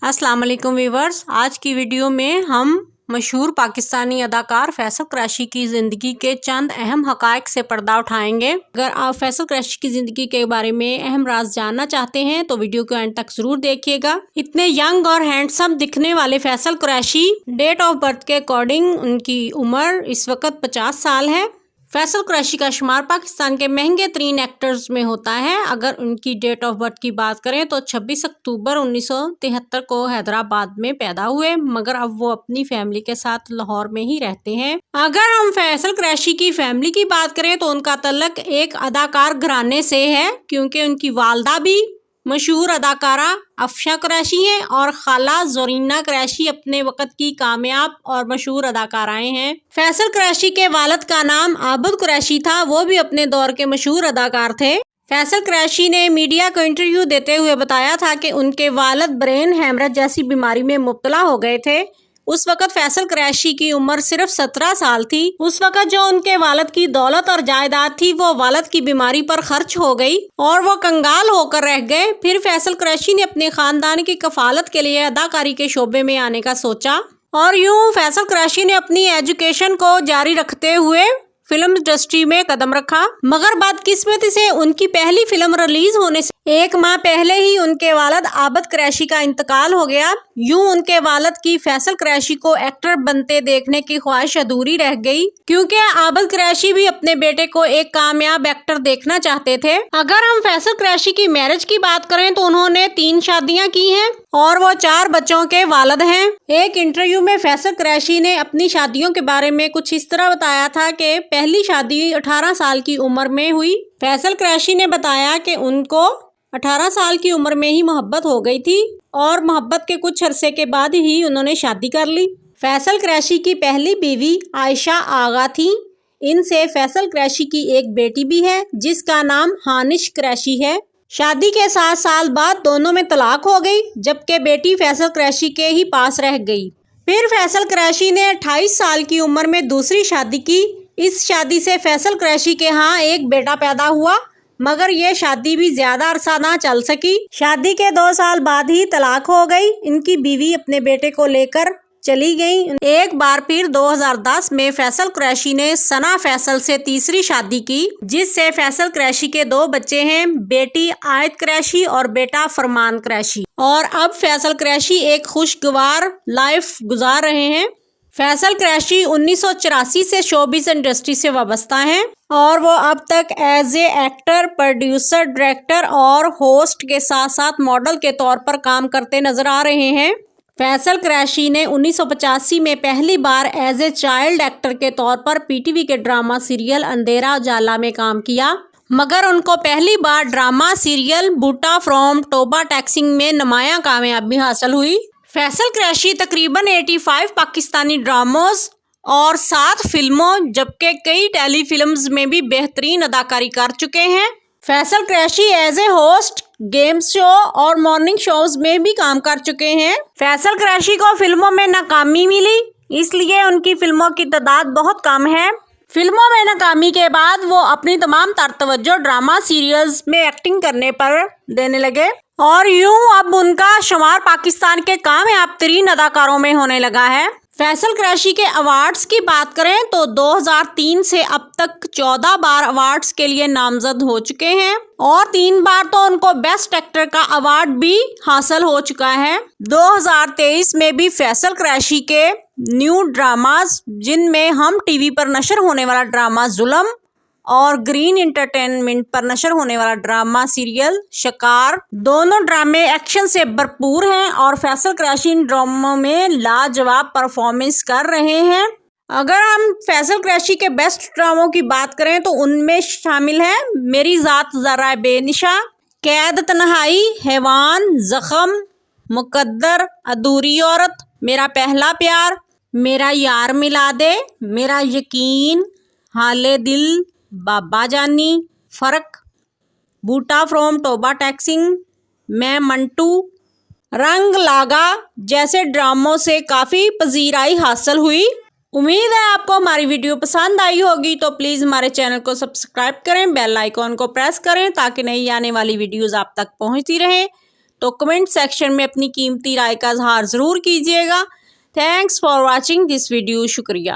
अस्सलाम वालेकुम व्यूवर्स। आज की वीडियो में हम मशहूर पाकिस्तानी अदाकार फैसल कुरैशी की ज़िंदगी के चंद अहम हक़ाइक़ से पर्दा उठाएंगे। अगर आप फैसल कुरैशी की ज़िंदगी के बारे में अहम राज जानना चाहते हैं तो वीडियो को एंड तक ज़रूर देखिएगा। इतने यंग और हैंडसम दिखने वाले Faisal Qureshi date of birth के अकॉर्डिंग उनकी उम्र इस वक्त 50 साल है। फैसल कुरैशी का शुमार पाकिस्तान के महंगे तरीन एक्टर्स में होता है। अगर उनकी डेट ऑफ बर्थ की बात करें तो 26 अक्टूबर 1973 को हैदराबाद में पैदा हुए, मगर अब वो अपनी फैमिली के साथ लाहौर में ही रहते हैं। अगर हम फैसल कुरैशी की फैमिली की बात करें तो उनका तल्लक एक अदाकार घराने से है, क्योंकि उनकी वालदा भी मशहूर अदाकारा अफशा कुरैशी हैं और खाला ज़ोरीना कुरैशी अपने वक़्त की कामयाब और मशहूर अदाकाराएं हैं। फैसल कुरैशी के वालिद का नाम आबद कुरैशी था, वो भी अपने दौर के मशहूर अदाकार थे। फैसल कुरैशी ने मीडिया को इंटरव्यू देते हुए बताया था कि उनके वालिद ब्रेन हैमरेज जैसी बीमारी में मुब्तला हो गए थे। उस वक़्त फैसल कुरैशी की उम्र सिर्फ 17 साल थी। उस वक़्त जो उनके वालिद की दौलत और जायदाद थी वो वालिद की बीमारी पर खर्च हो गई और वो कंगाल होकर रह गए। फिर फैसल कुरैशी ने अपने खानदान की कफालत के लिए अदाकारी के शोबे में आने का सोचा और यूं फैसल कुरैशी ने अपनी एजुकेशन को जारी रखते हुए फिल्म इंडस्ट्री में कदम रखा, मगर बदकिस्मती से उनकी पहली फिल्म रिलीज होने से एक माह पहले ही उनके वालिद आबद कुरैशी का इंतकाल हो गया। यूं उनके वालिद की फैसल कुरैशी को एक्टर बनते देखने की ख्वाहिश अधूरी रह गई, क्योंकि आबद कुरैशी भी अपने बेटे को एक कामयाब एक्टर देखना चाहते थे। अगर हम फैसल कुरैशी की मैरिज की बात करें तो उन्होंने 3 शादियां की हैं और वो 4 बच्चों के वालिद हैं। एक इंटरव्यू में फैसल कुरैशी ने अपनी शादियों के बारे में कुछ इस तरह बताया था कि पहली शादी 18 साल की उम्र में हुई। फैसल कुरैशी ने बताया कि उनको 18 साल की उम्र में ही मोहब्बत हो गई थी और मोहब्बत के कुछ अरसे के बाद ही उन्होंने शादी कर ली। फैसल कुरैशी की पहली बीवी आयशा आगा थी। इनसे फैसल कुरैशी की एक बेटी भी है जिसका नाम हानिश कुरैशी है। शादी के 7 साल बाद दोनों में तलाक हो गई, जबकि बेटी फैसल कुरैशी के ही पास रह गई। फिर फैसल कुरैशी ने 28 साल की उम्र में दूसरी शादी की। इस शादी से फैसल कुरैशी के यहाँ एक बेटा पैदा हुआ, मगर ये शादी भी ज्यादा अरसा ना चल सकी। शादी के 2 साल बाद ही तलाक हो गई। इनकी बीवी अपने बेटे को लेकर चली गई। एक बार फिर 2010 में फैसल कुरैशी ने सना फैसल से तीसरी शादी की, जिससे फैसल कुरैशी के 2 बच्चे हैं, बेटी आयत कुरैशी और बेटा फरमान कुरैशी। और अब फैसल कुरैशी एक खुशगवार लाइफ गुजार रहे हैं। फैसल कुरैशी 1984 से शोबिज़ इंडस्ट्री से वाबस्ता हैं और वो अब तक as a actor, producer, director और होस्ट के साथ साथ मॉडल के तौर पर काम करते नजर आ रहे हैं। फैसल कुरैशी ने 1985 में पहली बार एज ए चाइल्ड एक्टर के तौर पर पीटीवी के ड्रामा सीरियल अंधेरा उजाला में काम किया, मगर उनको पहली बार drama serial Boota from Toba Tek Singh में नुमायां कामयाबी हासिल हुई। फैसल कुरैशी तकरीबन 85 पाकिस्तानी ड्रामोज और 7 फिल्मों जबकि कई टेली फिल्म्स में भी बेहतरीन अदाकारी कर चुके हैं। Faisal Qureshi as a host game show और मॉर्निंग शोज में भी काम कर चुके हैं। फैसल कुरैशी को फिल्मों में नाकामी मिली, इसलिए उनकी फिल्मों की तादाद बहुत कम है। फिल्मों में नाकामी के बाद वो अपनी तमाम तवज्जो ड्रामा सीरियल्स में एक्टिंग करने पर देने लगे और यूं अब उनका शुमार पाकिस्तान के कामयाब तरीन अदाकारों में होने लगा है। फैसल कुरैशी के अवार्ड्स की बात करें तो 2003 से अब तक 14 बार अवार्ड्स के लिए नामजद हो चुके हैं और 3 बार तो उनको बेस्ट एक्टर का अवार्ड भी हासिल हो चुका है। 2023 में भी फैसल कुरैशी के न्यू ड्रामाज, जिनमें हम टीवी पर नशर होने वाला ड्रामा जुल्म और ग्रीन एंटरटेनमेंट पर नशर होने वाला ड्रामा सीरियल शिकार, दोनों ड्रामे एक्शन से भरपूर हैं और फैसल कुरैशी इन ड्रामों में लाजवाब परफॉर्मेंस कर रहे हैं। अगर हम फैसल कुरैशी के बेस्ट ड्रामों की बात करें तो उनमें शामिल है मेरी ज़ात ज़रा बेनिशा, कैद तन्हाई, हैवान, जख्म, मुकद्दर, अधूरी औरत, मेरा पहला प्यार, मेरा यार मिला दे, मेरा यकीन, हाले दिल, बाबा जानी, फर्क, बूटा फ्रॉम टोबा टैक्सिंग, मैं मंटू, रंग लागा जैसे ड्रामों से काफ़ी पजीराई हासिल हुई। उम्मीद है आपको हमारी वीडियो पसंद आई होगी, तो प्लीज़ हमारे चैनल को सब्सक्राइब करें, बेल आइकॉन को प्रेस करें ताकि नई आने वाली वीडियोज़ आप तक पहुंचती रहें। تو کمنٹ سیکشن میں اپنی قیمتی رائے کا اظہار ضرور کیجیے گا۔ Thanks for watching this video, شکریہ۔